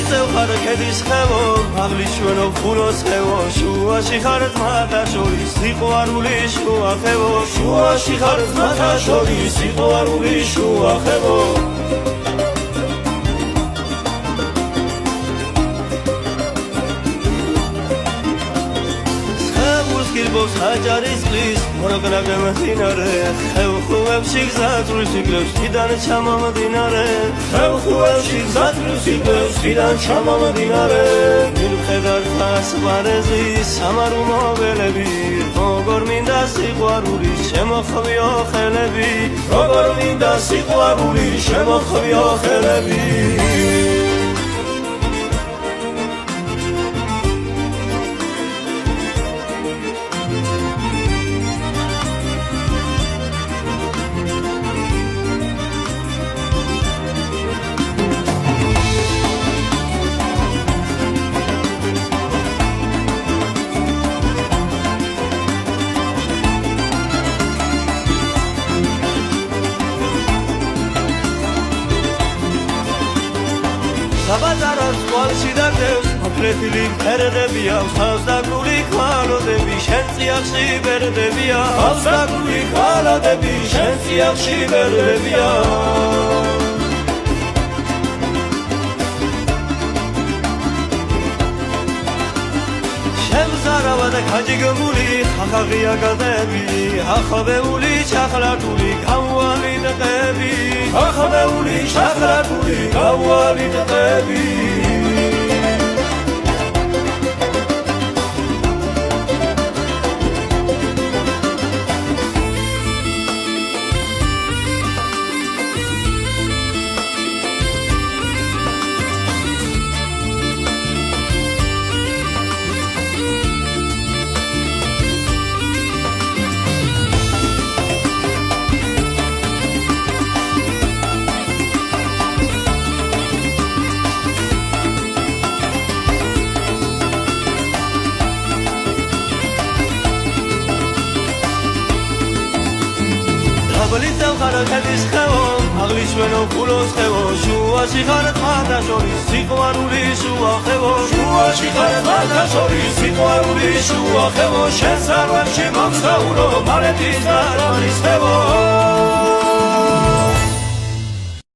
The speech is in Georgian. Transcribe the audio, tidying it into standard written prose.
წევხარ ქედის ხევო მაღლის ჩვენო ხულოს ხევო შუაში ხარ ძმათა შორის სიყვარული შუა ხევო შუაში ხარ ძმათა შორის სიყვარული შუა ხევო გირბოს აჭარის წყლის მოროგრაგე მდინარე ხევხუებში გზატვრის იგლებს თიდან ჩამომდინარე ხევხუებში გზატვრის იგლებს თიდან ჩამომდინარე მივხედარ ხას ვარეზი სამარუ მოველები როგორ მინდა სიყვარული შემოხვიო ხელები როგორ მინდა სიყვარული შემოხვიო ხელები საბაზაროს ყვალში დაგდევს მოფლეთილი ფერდებია ხავს და გული ხალოდები შენ წიაღში ბერდებია ხავს და გული ხალოდები შენ წიაღში ბერდებია შემზარავა და ქაჯიგმული ხახაღია გადები ახავეული ჩახლართული გამვალი დყები ახავეული ჩახლართული გამვალი დყები ხარ ქედის ხევო მაღლის ჩვენო ხულოს ხევო შუაში ხარ ძმათა შორის სიყვარული შუა ხევო შუაში ხარ ძმათა შორის სიყვარული შუა ხევო შენ სარვებში მომსაურო მალეთის და რამის ხევო